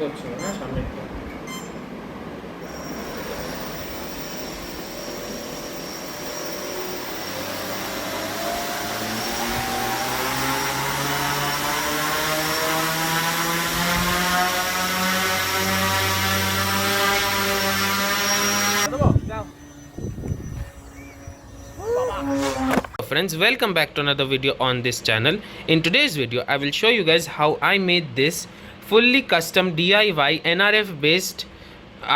করছিল না সামনে। Friends, welcome back to another video on this channel. In today's video I will show you guys how I made this fully custom DIY NRF based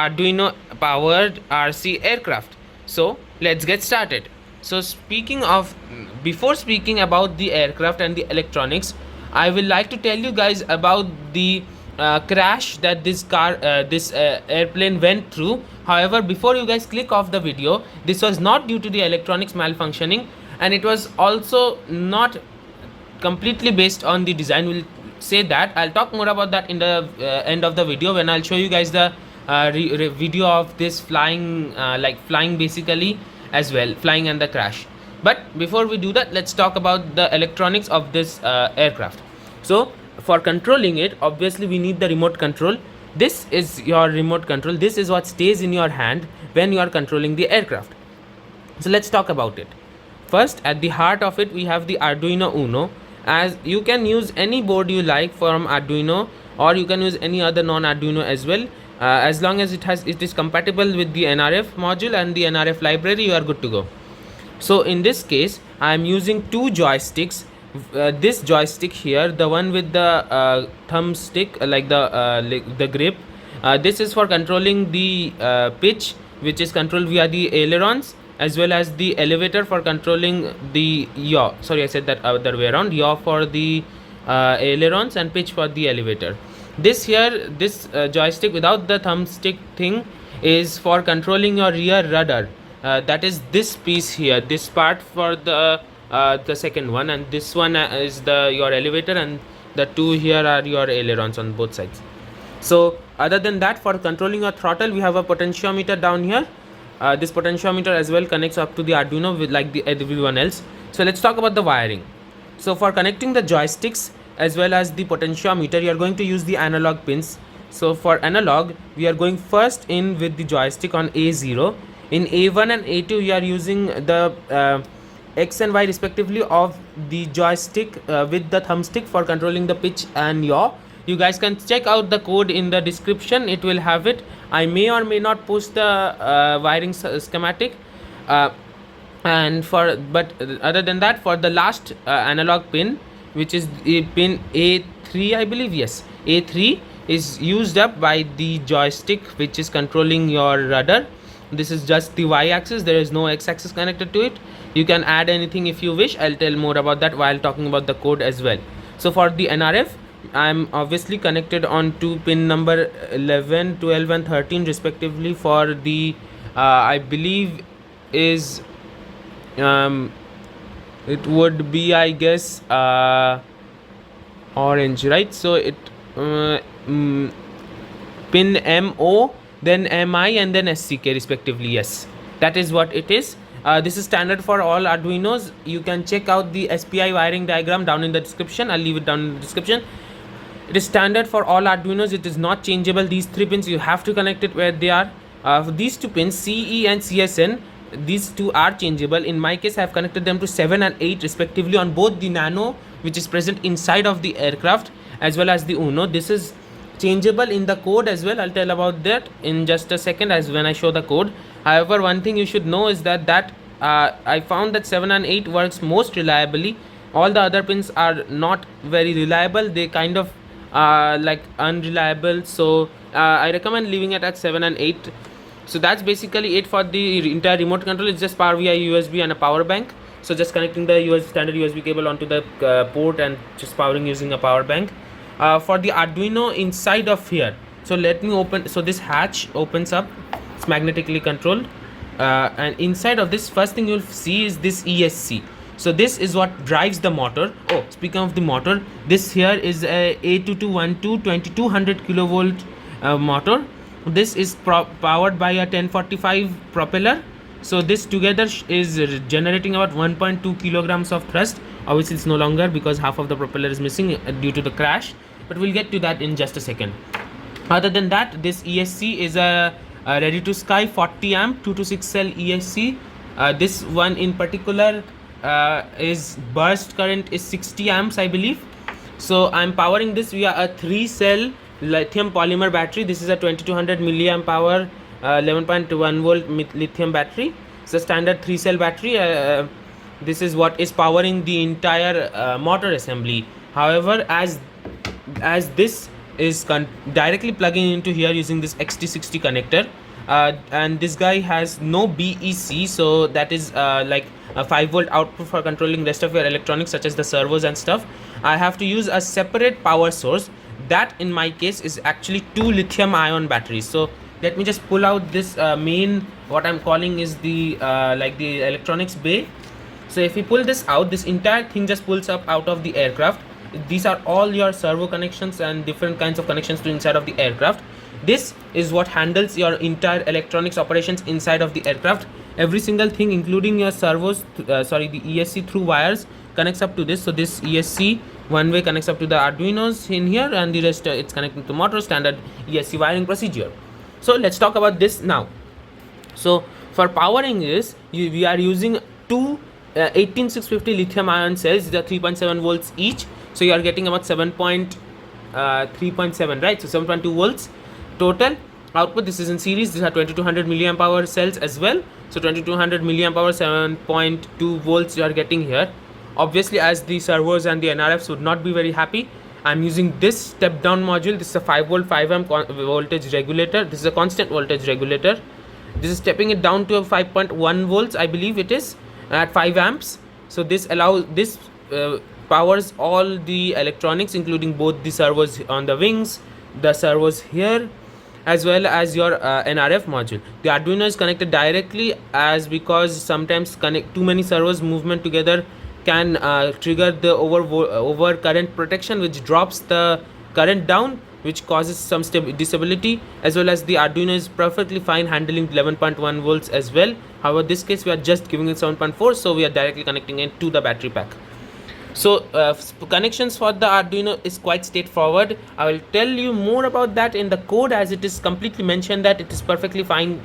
Arduino powered RC aircraft. So let's get started. So before speaking about the aircraft and the electronics, I will like to tell you guys about the crash that this airplane went through. However, before you guys click off the video, this was not due to the electronics malfunctioning, and it was also not completely based on the design. We'll say that. I'll talk more about that in the end of the video, when I'll show you guys the video of this flying basically as well, flying and the crash. But before we do that, let's talk about the electronics of this aircraft. So for controlling it, obviously we need the remote control. This is your remote control. This is what stays in your hand when you are controlling the aircraft. So let's talk about it. First, at the heart of it, we have the Arduino Uno. As you can use any board you like from Arduino, or you can use any other non-Arduino as well. As long as it is compatible with the NRF module and the NRF library, you are good to go. So in this case, I am using two joysticks. This joystick here, the one with the thumbstick, like the grip, this is for controlling the pitch, which is controlled via the ailerons, as well as the elevator for controlling the yaw. Sorry, I said that other way around. Yaw for the ailerons and pitch for the elevator. This joystick without the thumbstick thing is for controlling your rear rudder. That is this piece here, this part for the second one, and this one is your elevator, and the two here are your ailerons on both sides. So other than that, for controlling your throttle, we have a potentiometer down here. This potentiometer as well connects up to the Arduino like everyone else. So let's talk about the wiring. So for connecting the joysticks as well as the potentiometer, you are going to use the analog pins. So for analog, we are going first in with the joystick on A0. In A1 and A2, we are using the X and Y respectively of the joystick with the thumbstick for controlling the pitch and yaw. You guys can check out the code in the description, it will have it. I may or may not post the wiring schematic. But other than that, for the last analog pin, which is pin A3, I believe, yes, A3 is used up by the joystick which is controlling your rudder. This is just the y-axis, there is no x-axis connected to it. You can add anything if you wish. I'll tell more about that while talking about the code as well. So for the NRF, I'm obviously connected on to pin number 11, 12 and 13 respectively for the I believe is it would be, I guess, orange, right? So it pin MO, then MI and then SCK respectively. Yes, that is what it is. This is standard for all Arduinos. You can check out the SPI wiring diagram down in the description. I'll leave it down in the description. It is standard for all Arduinos. It is not changeable. These three pins, you have to connect it where they are. For these two pins, CE and CSN, these two are changeable. In my case, I have connected them to 7 and 8 respectively on both the Nano, which is present inside of the aircraft, as well as the Uno. This is changeable in the code as well. I'll tell about that in just a second as when I show the code. However, one thing you should know is that I found that 7 and 8 works most reliably. All the other pins are not very reliable. They kind of like unreliable. So I recommend leaving it at 7 and 8. So that's basically it for the entire remote control. It's just power via USB and a power bank. So just connecting the standard USB cable onto the port and just powering using a power bank. For the Arduino inside of here, so let me open. So this hatch opens up, it's magnetically controlled, and inside of this, first thing you'll see is this ESC. So this is what drives the motor. Oh, speaking of the motor, this here is a A2212 2200 kilovolt motor. This is powered by a 1045 propeller. So this together is generating about 1.2 kilograms of thrust. Obviously it's no longer because half of the propeller is missing due to the crash, but we'll get to that in just a second. Other than that, this ESC is a ready to sky 40 amp 226 cell ESC. This one in particular is burst current is 60 amps, I believe. So I'm powering this via a 3 cell lithium polymer battery. This is a 2200 milliamp hour 11.1 volt lithium battery. It's a standard 3 cell battery. This is what is powering the entire motor assembly. However, as this is directly plugging into here using this XT60 connector, and this guy has no BEC, so that is like a 5-volt output for controlling rest of your electronics such as the servos and stuff. I have to use a separate power source. That in my case is actually 2 lithium ion batteries. So let me just pull out this main, what I'm calling is the like the electronics bay. So if you pull this out, this entire thing just pulls up out of the aircraft. These are all your servo connections and different kinds of connections to inside of the aircraft. This is what handles your entire electronics operations inside of the aircraft. Every single thing, including your servos, the ESC through wires, connects up to this. So this ESC one way connects up to the Arduinos in here, and the rest it's connected to motor, standard ESC wiring procedure. So let's talk about this now. So for powering this, we are using two 18650 lithium ion cells. These are 3.7 volts each, so you are getting about 3.7, right? So 7.2 volts total output. This is in series. These are 2200 milliamp hour cells as well. So 2200 milliamp hour, 7.2 volts you are getting here. Obviously, as the servos and the NRFs would not be very happy, I'm using this step down module. This is a 5 volt 5 amp voltage regulator. This is a constant voltage regulator. This is stepping it down to a 5.1 volts, I believe it is, at 5 amps. So this allows powers all the electronics, including both the servos on the wings, the servos here, as well as your NRF module. The Arduino is connected directly, as because sometimes too many servos movement together can trigger the over current protection, which drops the current down, which causes some disability, as well as the Arduino is perfectly fine handling 11.1 volts as well. However, this case we are just giving it 7.4, so we are directly connecting it to the battery pack. So connections for the Arduino is quite straightforward. I will tell you more about that in the code, as it is completely mentioned that it is perfectly fine.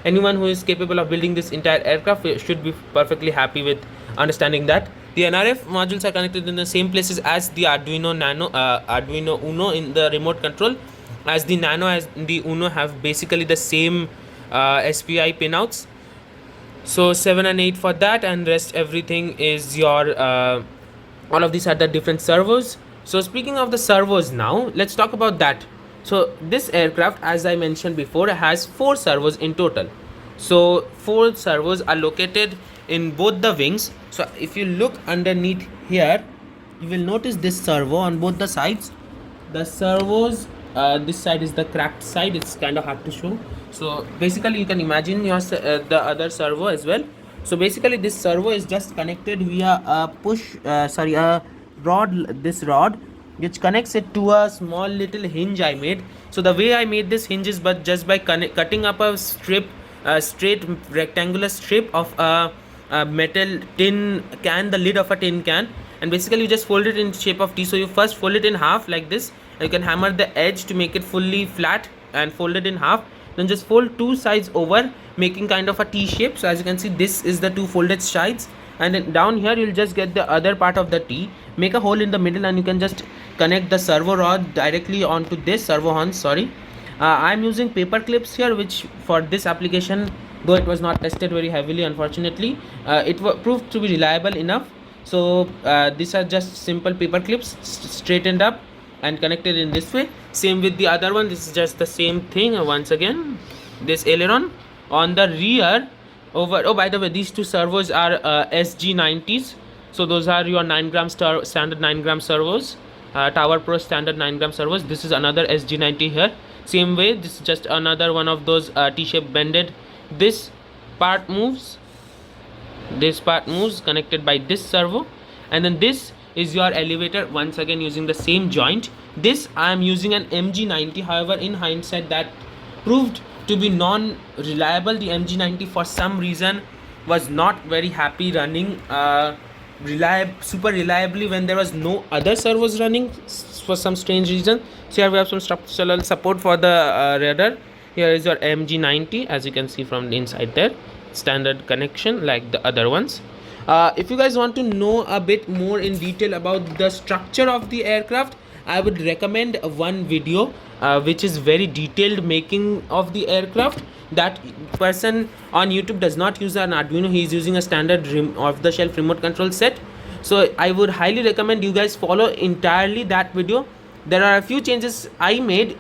Anyone who is capable of building this entire aircraft should be perfectly happy with understanding that. The NRF modules are connected in the same places as the Arduino Nano, Arduino Uno in the remote control, as the Nano as the Uno have basically the same SPI pinouts. So 7 and 8 for that, and rest everything is your all of these are the different servos. So speaking of the servos now, let's talk about that. So this aircraft, as I mentioned before, has 4 servos in total. So 4 servos are located in both the wings. So if you look underneath here, you will notice this servo on both the sides. The servos, this side is the cracked side, it's kind of hard to show. So basically you can imagine your the other servo as well. So basically this servo is just connected via a a rod, this rod, which connects it to a small little hinge I made. So the way I made this hinge is just by cutting up a strip, straight rectangular strip of a metal tin can, the lid of a tin can, and basically you just fold it in shape of T. So you first fold it in half like this, and you can hammer the edge to make it fully flat and fold it in half. Then just fold 2 sides over, making kind of a T shape. So as you can see, this is the 2 folded sides, and then down here you'll just get the other part of the T, make a hole in the middle, and you can just connect the servo rod directly onto this servo horn. I'm using paper clips here, which for this application, though it was not tested very heavily, unfortunately, it proved to be reliable enough. So these are just simple paper clips straightened up and connected in this way. Same with the other one. This is just the same thing. Once again, this aileron on the rear over. Oh, by the way, these 2 servos are SG90s. So those are your 9-gram standard 9-gram servos, Tower Pro standard 9-gram servos. This is another SG90 here. Same way, this is just another one of those T-shaped bended. This part moves. This part moves, connected by this servo, and then this is your elevator, once again using the same joint. This I am using an MG90. However, in hindsight, that proved to be non-reliable. The MG90 for some reason was not very happy running super reliably when there was no other servos running for some strange reason. So here we have some structural support for the radar. Here is your MG90, as you can see from the inside there. Standard connection like the other ones. If you guys want to know a bit more in detail about the structure of the aircraft, I would recommend one video which is very detailed making of the aircraft. That person on YouTube does not use an Arduino, he is using a standard off-the-shelf remote control set. So I would highly recommend you guys follow entirely that video. There are a few changes I made.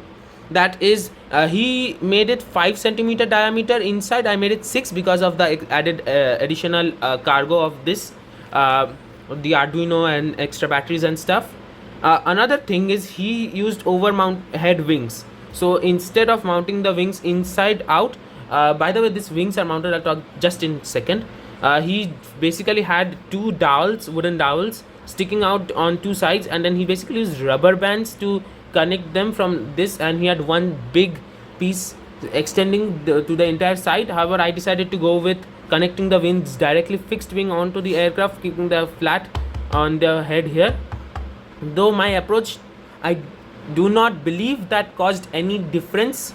That is, he made it 5 centimeter diameter inside, I made it 6 because of the added additional cargo of this the Arduino and extra batteries and stuff. Another thing is he used overmount head wings. So instead of mounting the wings inside out, by the way, these wings are mounted, I'll talk just in a second. He basically had two dowels, wooden dowels sticking out on two sides, and then he basically used rubber bands to connect them from this, and he had one big piece extending to the entire side. However, I decided to go with connecting the wings directly, fixed wing onto the aircraft, keeping the flat on the head here. Though my approach, I do not believe that caused any difference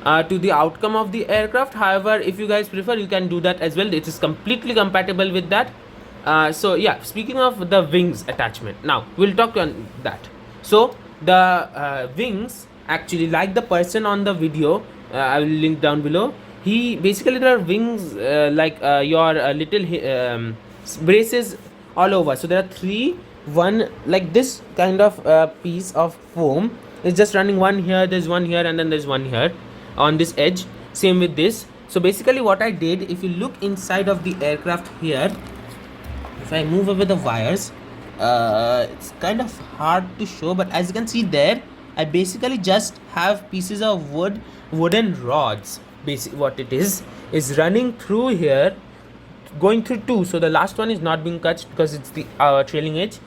to the outcome of the aircraft. However, if you guys prefer, you can do that as well. It is completely compatible with that. So yeah, speaking of the wings attachment, now we'll talk on that. So the wings, actually, like the person on the video, I will link down below, he basically, there are wings like your little braces all over. So there are three, one like this kind of piece of foam is just running, one here, there's one here, and then there's one here on this edge. Same with this. So basically what I did, if you look inside of the aircraft here, if I move away the wires, it's kind of hard to show, but as you can see there, I basically just have pieces of wooden rods. Basically what it is running through here, going through two. So the last one is not being cut because it's the trailing edge.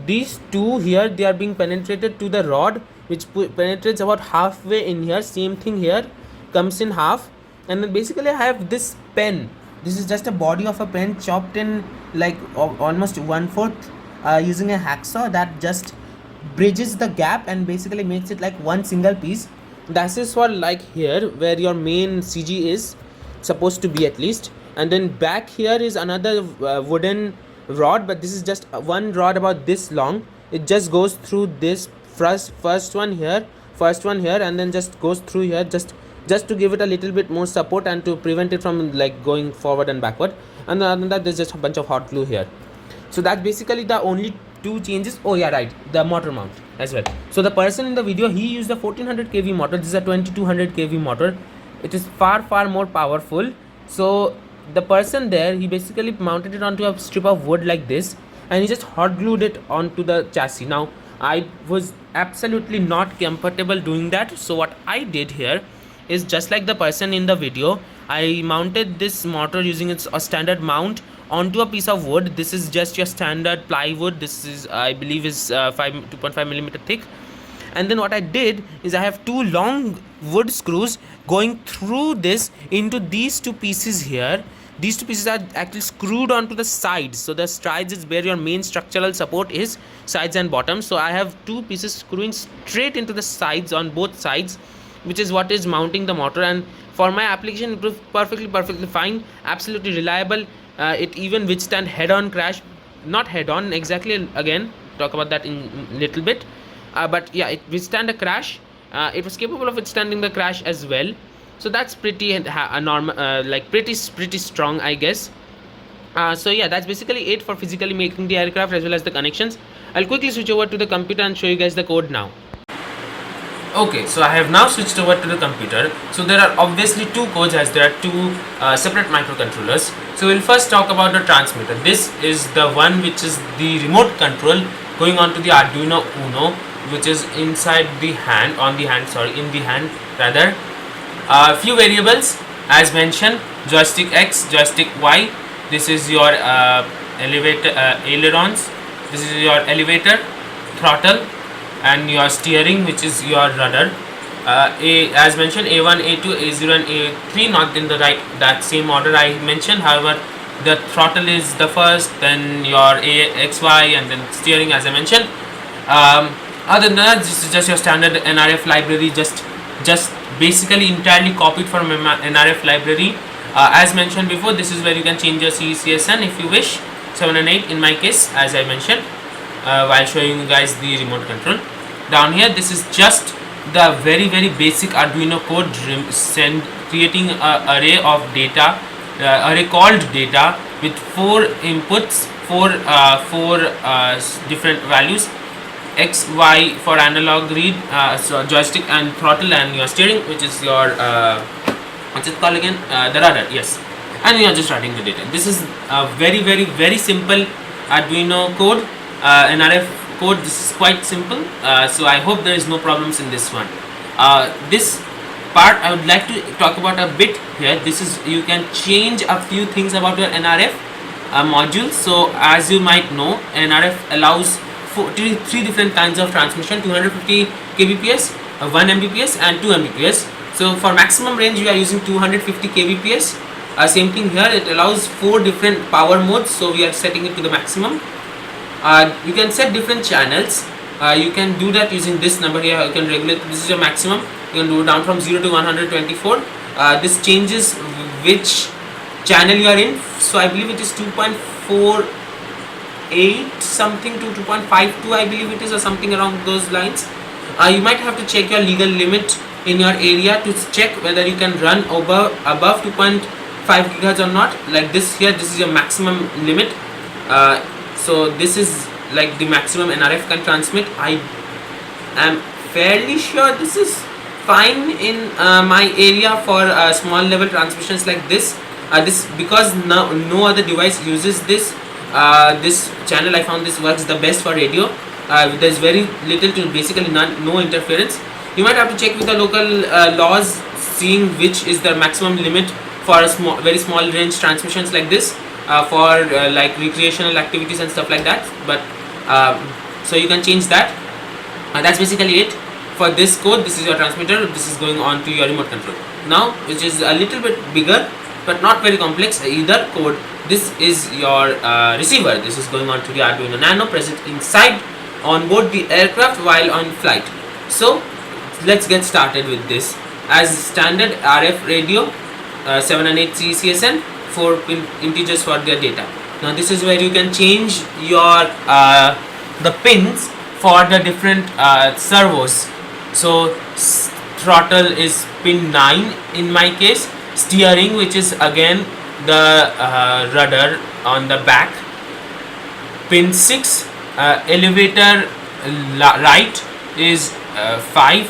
These two here, they are being penetrated to the rod, which penetrates about halfway in here. Same thing here, comes in half. And then basically I have this pen. This is just a body of a pen chopped in like almost 1/4 using a hacksaw that just bridges the gap and basically makes it like one single piece. That is for like here where your main CG is supposed to be, at least. And then back here is another wooden rod, but this is just one rod about this long. It just goes through this first one here, and then just goes through here, just to give it a little bit more support and to prevent it from like going forward and backward. And other than that, there's just a bunch of hot glue here. So that's basically the only two changes. Oh yeah, right, the motor mount as well. So the person in the video, he used a 1400 kV motor. This is a 2200 kV motor. It is far more powerful. So the person there, he basically mounted it onto a strip of wood like this, and he just hot glued it onto the chassis. Now I was absolutely not comfortable doing that, so what I did here is, just like the person in the video, I mounted this motor using a standard mount onto a piece of wood. This is just your standard plywood. This is, I believe, is 2.5 millimeter thick. And then what I did is, I have two long wood screws going through this into these two pieces here. These two pieces are actually screwed onto the sides. So the sides is where your main structural support is, sides and bottom. So I have two pieces screwing straight into the sides on both sides, which is what is mounting the motor. And for my application, it was perfectly fine, absolutely reliable. It even withstand head-on crash, not head-on exactly, again talk about that in little bit, but yeah, it withstand a crash. It was capable of withstanding the crash as well. So that's pretty normal, like pretty strong, I guess. So yeah, that's basically it for physically making the aircraft as well as the connections. I'll quickly switch over to the computer and show you guys the code now. Okay, so I have now switched over to the computer. So there are obviously two codes, as there are two separate microcontrollers. So we'll first talk about the transmitter. This is the one which is the remote control going on to the Arduino Uno, which is inside the hand, in the hand rather. Few variables as mentioned: joystick X, joystick Y. This is your elevator ailerons. This is your elevator, throttle, and your steering, which is your rudder. As mentioned, A1, A2, A0 and A3, not in the that same order I mentioned. However, the throttle is the first, then your XY, and then steering, as I mentioned. Other than that, this is just your standard NRF library, just basically entirely copied from NRF library. As mentioned before, this is where you can change your CSN if you wish, 7 and 8 in my case, as I mentioned while showing you guys the remote control. Down here, this is just the very basic Arduino code creating an array of data, array called data, with 4 inputs, four different values: X, Y for analog read, so joystick and throttle, and your steering, which is your what's it called again, the rudder, yes, and you are just writing the data. This is a very simple Arduino code, NRF code. This is quite simple, so I hope there is no problems in this one. This part I would like to talk about a bit here. This is, you can change a few things about your NRF module. So as you might know, NRF allows three different kinds of transmission: 250 kbps, 1 mbps and 2 mbps. So for maximum range we are using 250 kbps. Same thing here, it allows 4 different power modes, so we are setting it to the maximum. You can set different channels. You can do that using this number here. You can regulate, this is your maximum. You can do it down from 0 to 124. This changes which channel you are in. So I believe it is 2.48 something to 2.52, I believe it is, or something along those lines. You might have to check your legal limit in your area to check whether you can run above 2.5 gigahertz or not. Like this here, this is your maximum limit. So this is like the maximum NRF can transmit. I am fairly sure this is fine in my area for small level transmissions like this. This because no other device uses this. This channel, I found this works the best for radio. There's very little to basically no interference. You might have to check with the local laws, seeing which is the maximum limit for a very small range transmissions like this, for like recreational activities and stuff like that. But so you can change that. That's basically it for this code. This is your transmitter. This is going on to your remote control now, which is a little bit bigger but not very complex either code. This is your receiver. This is going on to the Arduino Nano, present inside on board the aircraft while on flight. So let's get started with this. As standard RF radio, 7 and 8 CSN, 4 pin integers for their data. Now this is where you can change your the pins for the different servos. So throttle is pin 9 in my case, steering, which is again the rudder on the back, pin 6, elevator right is 5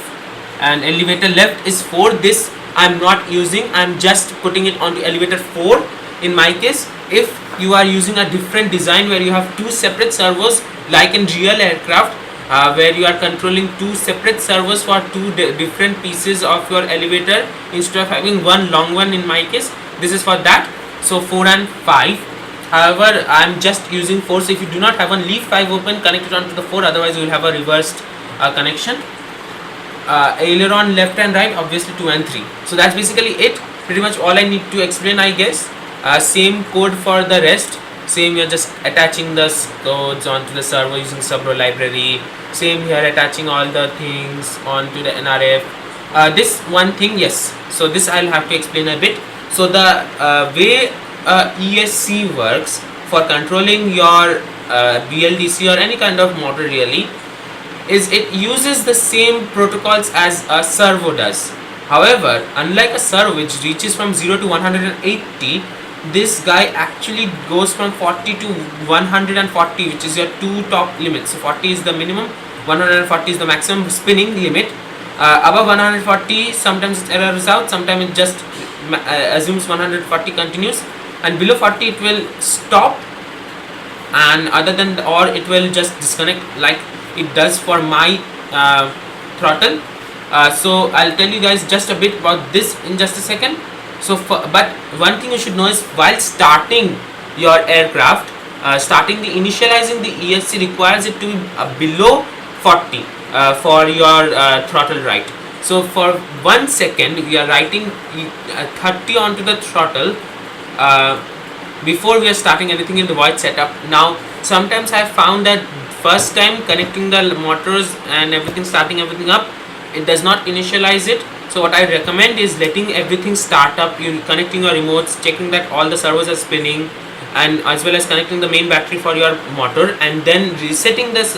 and elevator left is 4. This I'm not using, I'm just putting it onto elevator 4 in my case. If you are using a different design where you have 2 separate servos like in real aircraft, where you are controlling 2 separate servos for 2 different pieces of your elevator instead of having one long one in my case, this is for that. So 4 and 5. However, I am just using 4, so if you do not have one, leave 5 open, connect it onto the 4, otherwise you will have a reversed connection. Aileron left and right, obviously 2 and 3. So that's basically it, pretty much all I need to explain, I guess. Same code for the rest. Same, you're just attaching the codes onto the servo using servo library. Same here, attaching all the things onto the NRF. This one thing, yes, so this I'll have to explain a bit. So the way ESC works for controlling your BLDC or any kind of motor really is it uses the same protocols as a servo does. However, unlike a servo which reaches from 0 to 180, this guy actually goes from 40 to 140, which is your 2 top limits. So 40 is the minimum, 140 is the maximum spinning limit. Above 140, sometimes it errors out, sometimes it just assumes 140 continues, and below 40 it will stop, and other than or it will just disconnect like it does for my throttle. So I'll tell you guys just a bit about this in just a second. So but one thing you should know is while starting your aircraft, initializing the ESC requires it to be below 40 for your throttle right. So for 1 second we are writing 30 onto the throttle before we are starting anything in the void setup. Now sometimes I have found that first time connecting the motors and everything, starting everything up, it does not initialize it. So what I recommend is letting everything start up, you connecting your remotes, checking that all the servos are spinning, and as well as connecting the main battery for your motor, and then resetting this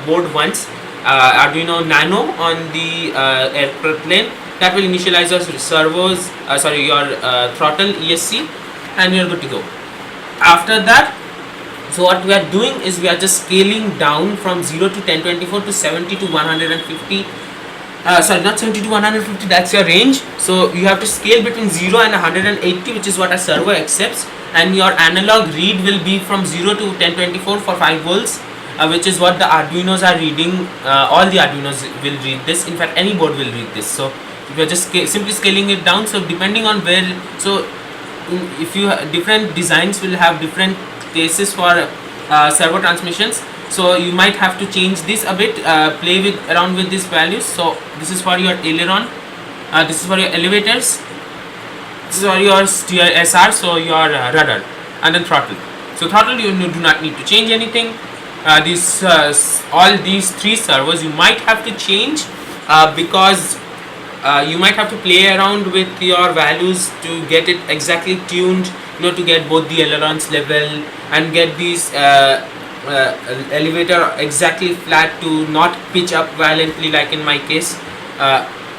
board once, Arduino Nano on the airplane. That will initialize your servos, your throttle ESC, and you're good to go. After that, so what we are doing is we are just scaling down from 0 to 1024 to 70 to 150. Not 70 to 150, that's your range. So you have to scale between 0 and 180, which is what a servo accepts, and your analog read will be from 0 to 1024 for 5 volts, which is what the Arduinos are reading. All the Arduinos will read this. In fact, any board will read this. So we are just simply scaling it down. So depending on where, so if you different designs will have different cases for servo transmissions. So you might have to change this a bit, play with around with these values. So this is for your aileron, this is for your elevators, this is for your SR, so your rudder, and then throttle. So throttle, you do not need to change anything. These all these 3 servos you might have to change, because you might have to play around with your values to get it exactly tuned, to get both the ailerons level and get these elevator exactly flat to not pitch up violently like in my case.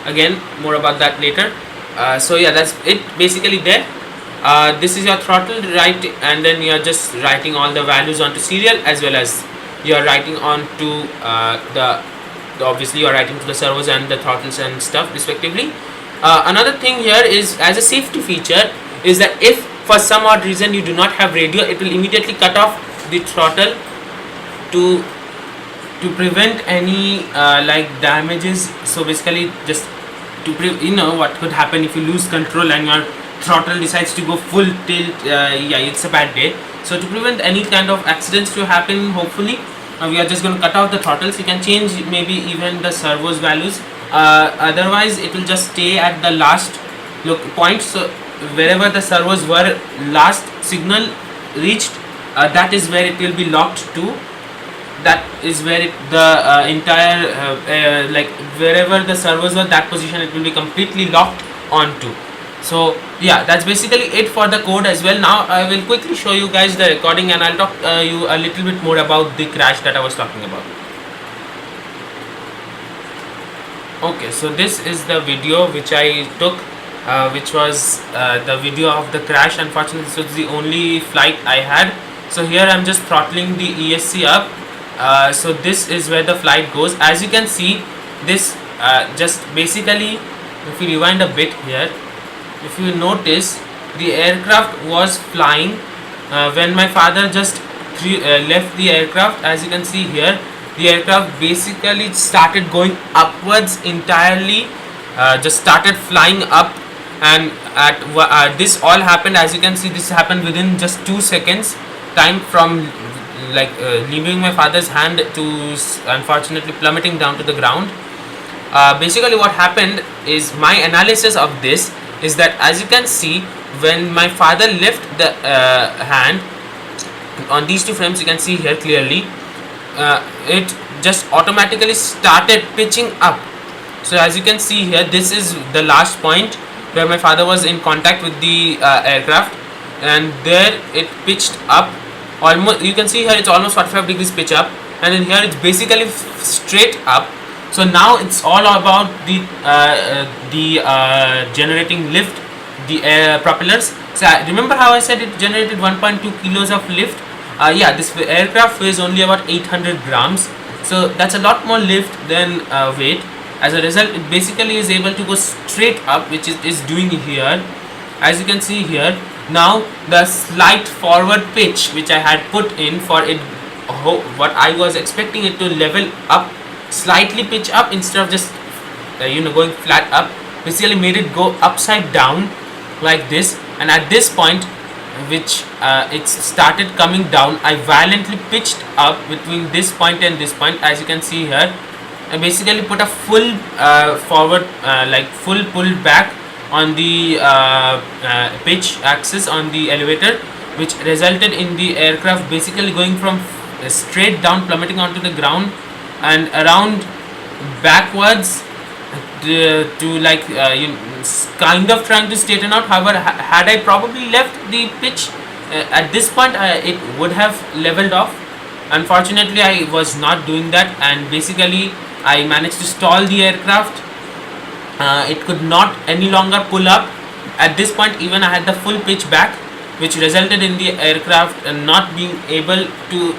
Again, more about that later. So yeah, that's it basically there. This is your throttle, right? And then you're just writing all the values onto serial, as well as you're writing onto obviously you're writing to the servos and the throttles and stuff respectively. Another thing here is, as a safety feature, is that if for some odd reason you do not have radio, it will immediately cut off the throttle to prevent any like damages. So basically, just to what could happen if you lose control and your throttle decides to go full tilt, yeah, it's a bad day. So to prevent any kind of accidents to happen, hopefully we are just going to cut out the throttles. You can change maybe even the servos values, otherwise it will just stay at the last point. So wherever the servos were last signal reached, that is where it will be locked to. That is where the entire like wherever the servos were, that position it will be completely locked onto. So yeah, that's basically it for the code as well. Now I will quickly show you guys the recording, and I'll talk you a little bit more about the crash that I was talking about. Okay, so this is the video which I took, which was the video of the crash. Unfortunately, this was the only flight I had. So here I'm just throttling the ESC up. So this is where the flight goes. As you can see, this just basically, if you rewind a bit here, if you notice, the aircraft was flying when my father just left the aircraft. As you can see here, the aircraft basically started going upwards entirely, just started flying up, and at this all happened, as you can see, this happened within just 2 seconds time from leaving my father's hand to unfortunately plummeting down to the ground. Basically what happened is, my analysis of this is that, as you can see, when my father left the hand on these 2 frames, you can see here clearly, it just automatically started pitching up. So as you can see here, this is the last point where my father was in contact with the aircraft, and there it pitched up almost. You can see here it's almost 45 degrees pitch up, and then here it's basically straight up. So now it's all about the generating lift, the propellers. So remember how I said it generated 1.2 kilos of lift? Yeah, this aircraft weighs only about 800 grams. So that's a lot more lift than weight. As a result, it basically is able to go straight up, which it is doing here. As you can see here, now the slight forward pitch which I had put in for it, what I was expecting it to level up, slightly pitch up instead of just going flat up, basically made it go upside down like this. And at this point, which it started coming down, I violently pitched up between this point and this point. As you can see here, I basically put a full forward, full pull back on the pitch axis on the elevator, which resulted in the aircraft basically going from straight down, plummeting onto the ground and around backwards to like kind of trying to straighten out. However, had I probably left the pitch at this point, it would have leveled off. Unfortunately, I was not doing that, and basically I managed to stall the aircraft. It could not any longer pull up. At this point, even I had the full pitch back, which resulted in the aircraft not being able to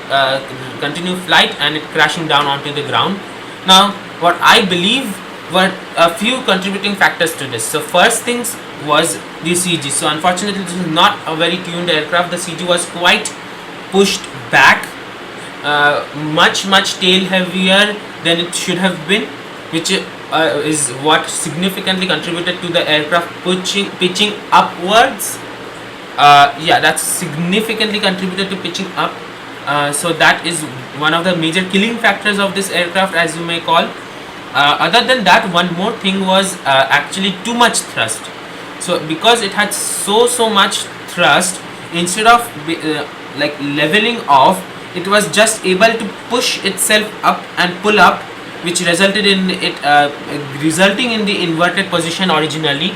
continue flight and it crashing down onto the ground. Now, what I believe were a few contributing factors to this. So first things was the CG. So unfortunately, this is not a very tuned aircraft. The CG was quite pushed back, much tail heavier than it should have been, which is what significantly contributed to the aircraft pitching upwards. Yeah, that's significantly contributed to pitching up. So that is one of the major killing factors of this aircraft, as you may call. Other than that, one more thing was actually too much thrust. So because it had so much thrust, instead of like leveling off, it was just able to push itself up and pull up, which resulted in it resulting in the inverted position originally.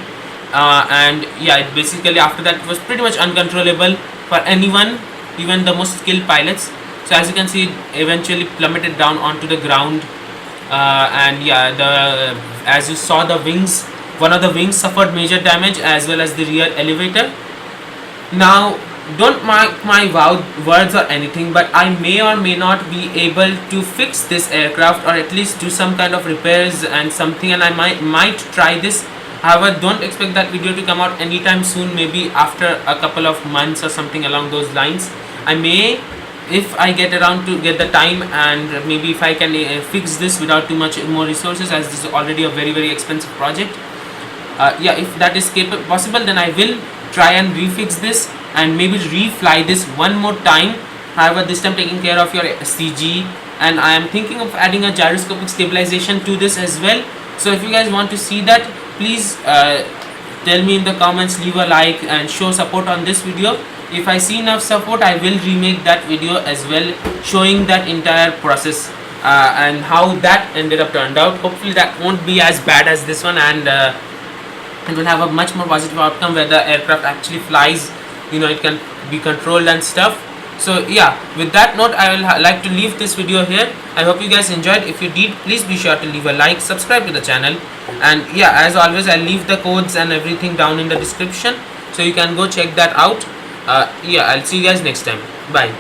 And yeah, it basically after that it was pretty much uncontrollable for anyone, even the most skilled pilots. So as you can see, it eventually plummeted down onto the ground. And yeah, as you saw, the wings, one of the wings suffered major damage, as well as the rear elevator. Now, don't mark my words or anything, but I may or may not be able to fix this aircraft, or at least do some kind of repairs and something, and I might try this. However, don't expect that video to come out anytime soon, maybe after a couple of months or something along those lines. I may, if I get around to get the time, and maybe if I can fix this without too much more resources, as this is already a very expensive project. Yeah, if that is possible, then I will try and refix this and maybe refly this one more time. However, this time taking care of your CG, and I am thinking of adding a gyroscopic stabilization to this as well. So if you guys want to see that, please tell me in the comments, leave a like and show support on this video. If I see enough support, I will remake that video as well, showing that entire process and how that ended up turned out. Hopefully that won't be as bad as this one, and it will have a much more positive outcome where the aircraft actually flies, you know, it can be controlled and stuff. So yeah, with that note, I will like to leave this video here. I hope you guys enjoyed. If you did, please be sure to leave a like, subscribe to the channel, and yeah, as always, I'll leave the codes and everything down in the description, so you can go check that out. Yeah, I'll see you guys next time. Bye.